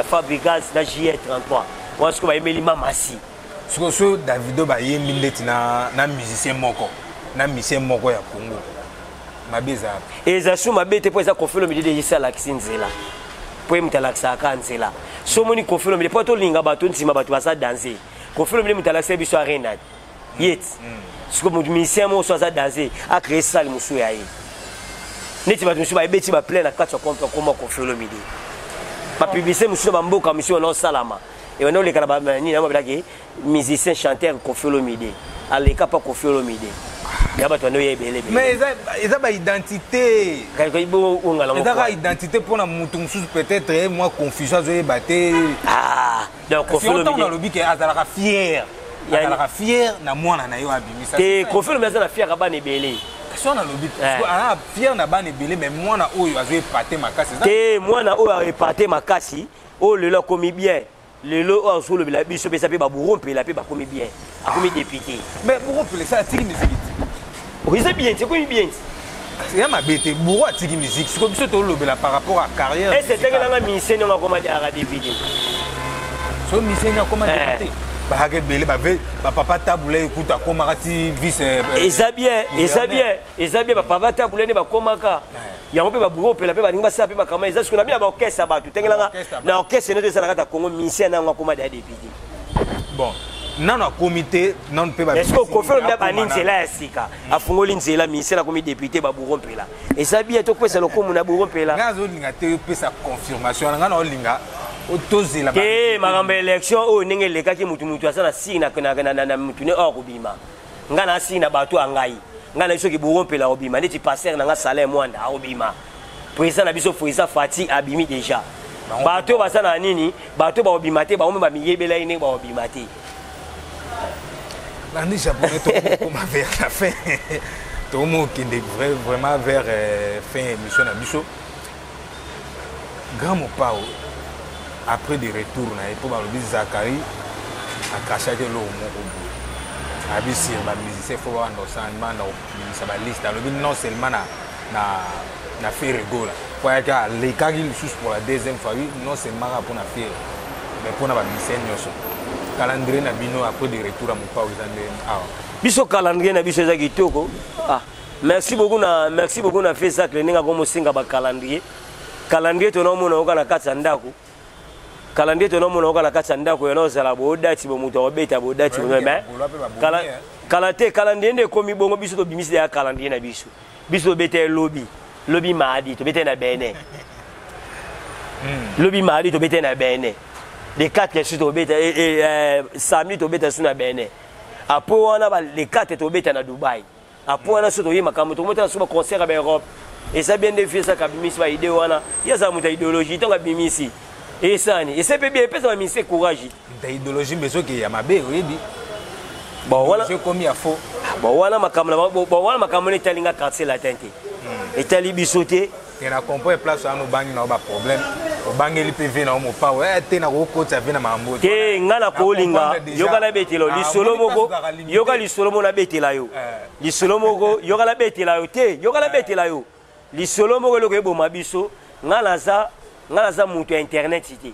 Fabregas na JR33 wa sko ba emeli mamasi so Davido ba yembi ndeti na musicien moko na musicien moko ya Congo mabeza eza suma bete po eza Koffi Olomide de yisala kisinzela po emtalakisa kanzela so moni Koffi Olomide po to linga bato ntima bato basa danser Koffi Olomide mutalakisa biso arena yet siko musicien mo so za danser a créer salle musu ya yi neti bato musu ba ebeti ba plein na kati ya compte comme Koffi Olomide ba publicité musu ba mboka musu na salama et on a les kala ba ni na ba blage musicien chanteur Koffi Olomide aleka pa Koffi Olomide mais ils ont identité. Ils ont identité pour la mouton peut-être moi confusion je batté. Donc Koffi Olomide on a le but que azalaka fier. Azalaka fier na mwana na yo abimisa. Te Koffi Olomide azala fier ba ne belé. Kasi on a le but. Ana fier na ba ne belé mais mwana oyo azo épater makasi. Te mwana oyo a épater makasi o lelo komi bien. Lelo o so le bila biso pesa pe ba burompe la pe ba komi bien. A komi député. Mais burompe ça tiki musique. Oui, c'est bien, c'est quoi bien? C'est ma bête, bourreau tiki musique. C'est comme ça que par rapport à la carrière. Et c'est que la musicien n'a pas commandé à la député. Son musicien n'a pas commandé. bahake belé papa tabule écoute komaka ti vice ezabien papa tabule ne bakomaka yango pe baburo pe la pe baninga sa pe bakama eza sikola bien ba orchestre batu tengelanga na orchestre ne ezalaka ta Congo musicien na ngakoma da député bon non non comité non pe ba est-ce que confirme bien ba ninzela sika afungoli nzela musicien na komi député baburo pe la ezabien to pesa lokomo na buro pe la ngazo linga te pesa confirmation nga na linga otozela ba makambo élection o ndenge lekaki mutu asana sina na mutu ne or kubima nga na sina bato angai nga na soki borompela obima ndeti passer na nga salaire mwanda obima président na biso Frisa Fati abimi déjà bato basana nini bato ba obima te ba omo ba miyebela ine ba obima te l'année japonais to ma vers la fin to mo kende vraiment vers fin émission na biso grand mopao après des retours na pour ba lobi Zakari a caché que l'eau moko abisi ba musicien faut voir dans enseignement na ça ba liste alobi non seulement na faire rigola pour que les kagi sous pour la deuxième fois non seulement pour na faire mais pour na ba musicien nyoso calendrier na bino après des retours à mon pa aux ah biso calendrier na biso za kitoko merci beaucoup na fait ça que ninga comme singa ba calendrier to na mona okana katsa ndako calendrier to no mona okala katsa ndako yana ozala bodati bo muto obeta bodati bo mais calendrier nde komi bongo biso to bimisi ya calendrier na biso beta lobby mardi to beta na bene lobby mardi to beta na bene les 4 les to beta samedi to beta suna bene apo wana ba les 4 to beta na Dubai apo wana so to yima kama to mota so concert ba Europe et ça bien défier ça ka bimisi ba idée wana ya za muta idéologie to ka bimisi et ça ni et c'est bien peut-être mais courage ta idéologie mais ce qui ya mabe oyebi bon voilà je comme il faut bon voilà makamona etalinga quartier latin te etali bisote et na comprendre place à nos bangi na ba problème o bangeli PV na mo pa ouais te na ko kota vena mambo te ngala ko linga yoka la betelo lisolo moko yoka lisolo mona betela yo lisolo moko yoka la betela yo te yoka la betela yo lisolo moko loko ebo mabiso ngala za mutu internet cité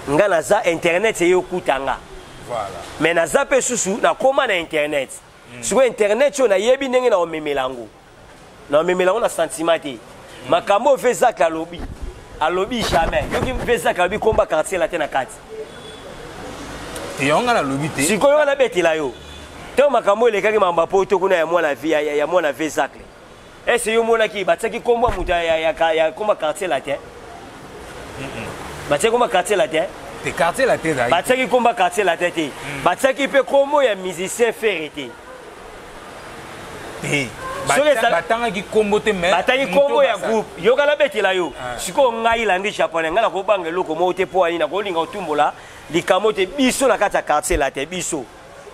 ngala za internet yo kutanga voilà mais na za pe susu na koma na internet sur internet yo na yebi ndenge na omemelango na omemelango na sentiment te makambo fait ça ka alobi jamais yoki fait ça ka lobi komba quartier la te na kati yonga na lobi te sikoyo na betela yo te makambo lekaki mamba poto kuna ya mwana via ya mwana fait ça est-ce yo mona ki bataki komba muta ya komba quartier la te bataki komba quartier la te te quartier la te da bataki komba quartier la te te bataki pe komo ya musicien ferrete batanga ki kombo te mais bataki kombo ya groupe yoka la betela yo siko ngai landi japonais ngala ko banga loko mo te po ani na ko linga otumbola likamo te biso na kata quartier la te biso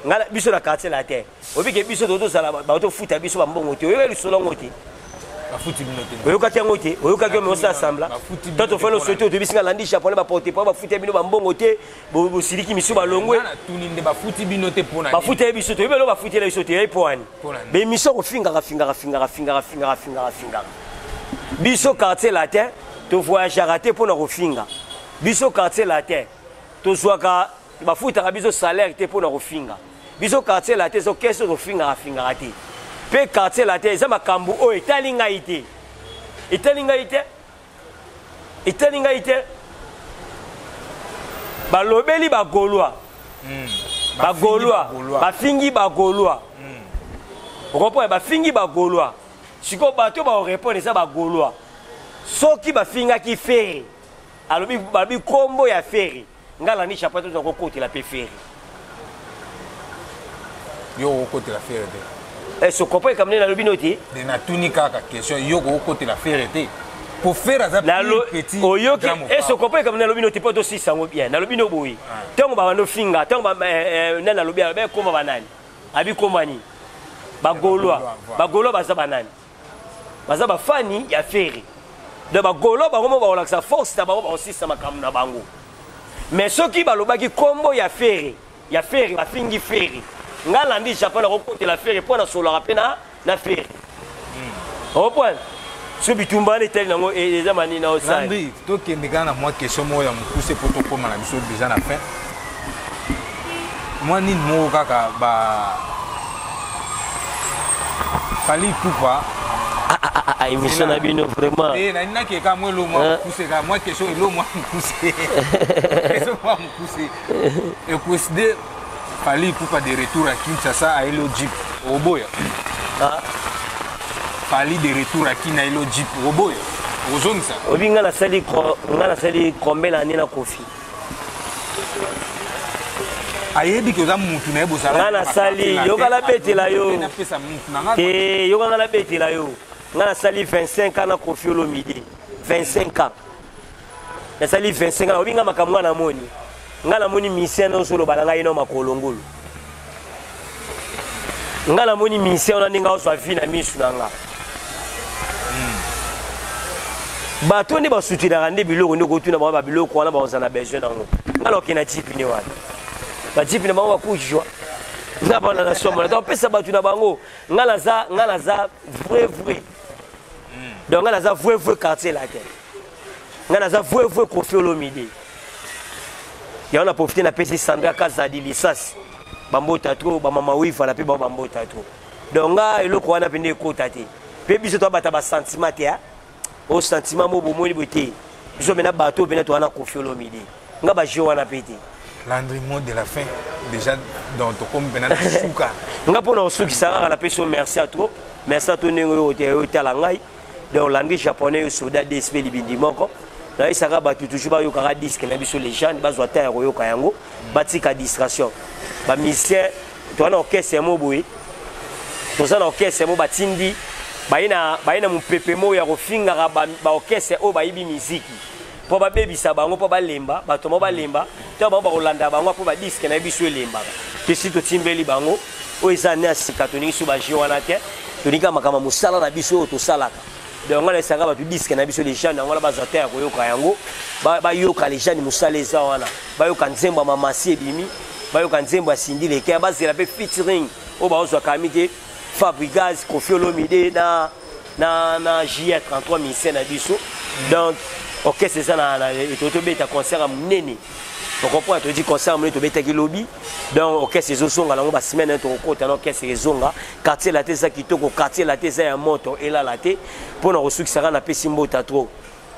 ngala biso na quartier la te obike biso to sala ba to futa biso ba mbongo te yoka lisolo ngote ba futi binote oyoka ti yango te oyoka ki omeosa asambla toto felo sote oto bisinga landi japonais ba porte po ba futa bino ba mbongo te bo siliki miso ba longwe tuninde ba futi binote pona ba futa biso to yebelo ba futa biso te po ani be miso ko finga biso quartier latin to voyager raté pour na kofinga biso quartier latin to zwaka ba futa biso salaire te pour na kofinga biso quartier latin so keso to finga raté pe quartier latin eza makambu o etalinga ite balobeli bagolwa bafingi bagolwa okomprendre bafingi bagolwa siko bato baorépondre eza bagolwa soki bafingaki fere alobi kombo ya fere ngala ni chapeau to kokotela pe fere yo kokotela fere te est-ce que vous comprenez la lobinoti de na tunika ka question yo ko côté la ferreté pour faire ça petit oyoki est-ce que vous comprenez comme na lobinoti pas aussi sango bien na lobino boyi tango ba no finga tango ba na lobi ba ko ba nani abi komani bagolwa baza banani baza ba fani ya feri de bagolwa ba ngomo ba olaksa force ta ba aussi sama kam na bango mais soki balobaki kombo ya feri ba fingi feri ngala ndi japonais ko côté la faire pour na solo rapena na faire au point so bitumba ne tel nango et zamani na osai Landry to ke ndika na moi question mo ya mukuse poto koma na biso déjà na fin moi ni mo kaka ba Fally Ipupa émission na bino vraiment na ke ka moi lo moi pousser ka moi question lo moi pousser question moi pousser et coïncide Fally Ipupa de retour à Kinshasa à Elo Jeep Oboya Fally de retour à Kinshasa à Elo Jeep Oboya ozongisa obinga na sali combien l'année na Kofi ayebi ke za mutu na ebo sala ngana sali yokala betela yo yokala betela yo ngana sali 25 ans na Kofi Olomide 25 ans na sali 25 ans obinga makamwa na moni ngana moni mission no solo balanga ino makolongolo ngana moni mission na ninga oswa fina misu nanga bato ne basutira nde biloko ndeko tuna ba biloko wana ba ozana besoin nango ngalo kina tipi ni wana ba tipi na bango kujwa na bana na somo na pesa bato na bango ngala za vrai donc ngala za vrai quartier la terre ngala za vrai Kofi Olomide ya on a profité na pesi Sandra Kazadi lisasi bambota trop ba mama wifa la pe ba bambota trop donc nga eloko wana pende kota te pe biso to bata ba sentiment te au sentiment mo bomoni bote biso mena bato pena to wana Kofi Olomide nga ba jeu wana pete Landry mot de la fin déjà dans to comme pena suka nga pona suki sara la peso merci à toi nengo o te la ngai donc Landry japonais soda DSP libindi moko na isaka batu toujours ba yoka disque na biso les gens bazwa ta yoka yango batika distraction ba musicien to wana orchestre mo boye to ça orchestre mo batindi baina mupepemo ya kofinga ba orchestre o bayibi muziki po ba bebisa bango po ba lemba bato mo ba lemba to ba kolanda bango po ba disque na biso lemba te sito timbeli bango o isa ne asika to ningi ba jiwana te to ninga makama musala na biso to salaka donc on a essayé de disque na biso les gens on a bazwa terre ko yoka yango ba yoka les gens musala eza wana ba yoka nzemba mamasi ebimi ba yoka nzemba sindi le ke ba zela pe featuring o ba ozwa kamite Fabrigaz Kofi Olomide na JR33 musicien na biso donc OK c'est ça na to beta concert à munene on comprend to dit concert munene to beta ki lobby donc OK c'est zonga la ba semaine to kota na OK c'est zonga quartier la tesa kitoko quartier la tesa ya moto et la laté pour na reçu qui sera na pesimbo ta trop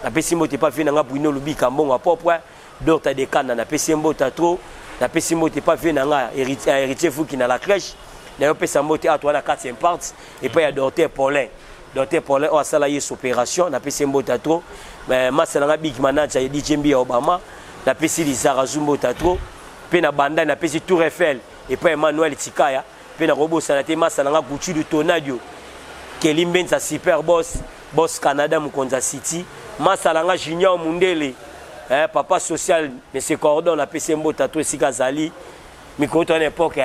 na pesimbo te pas venu nga Bruno lobby kambonga propre donc ta de kana na pesimbo ta trop na pesimbo te pas venu nga héritier fou qui na la crèche na yo pesa mbote à toi na 4e partie et puis il y a Docteur Paulin on a salarié cette opération na pesimbo ta trop mais masalanga big manager ya DJ Mbi Obama na pesi Lizara Zumbo ta trop pe na banda na pesi Tour Eiffel et puis Emmanuel Tikaya pe na robo sanate masalanga Gucci du Tonadio Kelimbenza Super Boss Canada Mukonza City masalanga Junior Mundele papa social monsieur Cordon na pesimbo ta trop Sikazali mikoto à l'époque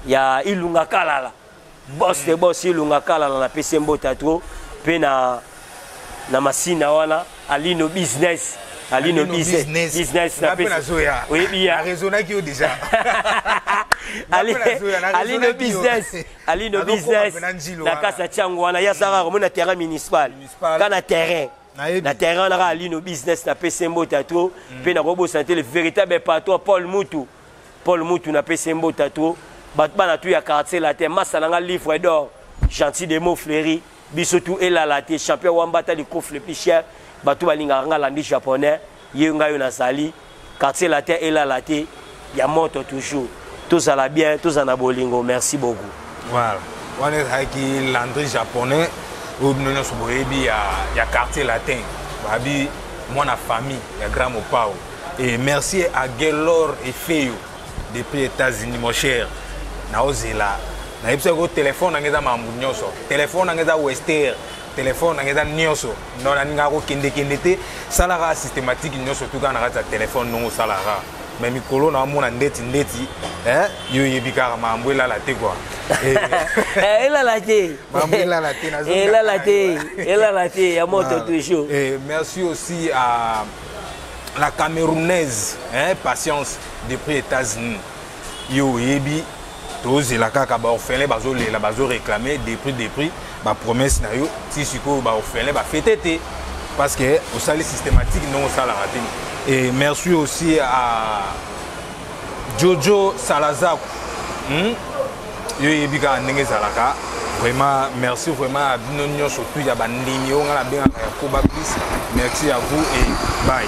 ya Ilunga Kalala boss Ilunga Kalala na pesimbo ta trop pe na masina wana Alino business na zoya oui bien raisonner qui déjà Alino business na kasa chango wana ya sara ko na terrain municipal kana terrain na terrain na Alino business na pesembo tato pe na robo santé le véritable patron Paul Moutou na pesembo tato batba na tout ya quartier la terre masalanga livre d'or gentil de mots fleuris bisotu ela la terre champion wambata le coffre le plus cher bato balinga nga landi japonais yenga yo na sali quartier la terre ela la terre ya moto toujours tous à la bien tous en abolingo merci beaucoup voilà on est qui Landry japonais ou nous soboyebi ya quartier latin babi moi na famille ya grand mopao et merci à Gelor et Feyo depuis États-Unis mon cher na ozela na yebisa ko téléphone ngeza mambu nyoso téléphone ngeza Western téléphone ngeza nyoso non na ngako kende te salara systématique nyoso tout kana kata téléphone non salara mais mikolo na mona ndeti yo yebika mambu la te quoi ela la te mambu la te na zo ela la te ya moto toujours et merci aussi à la Camerounaise Patience depuis États-Unis yo yebi tous la kaka ba orphelin bazo la bazo réclamer des prix ba promesse na yo si siko ba orphelin ba fêter parce que au salaire systématique non ça la raté et merci aussi à Jojo Salazar. Yo yebika ndenge zalaka. Vraiment, merci vraiment à Bino surtout, il y a Bandini, on a bien à Koba Plus. Merci à vous et bye.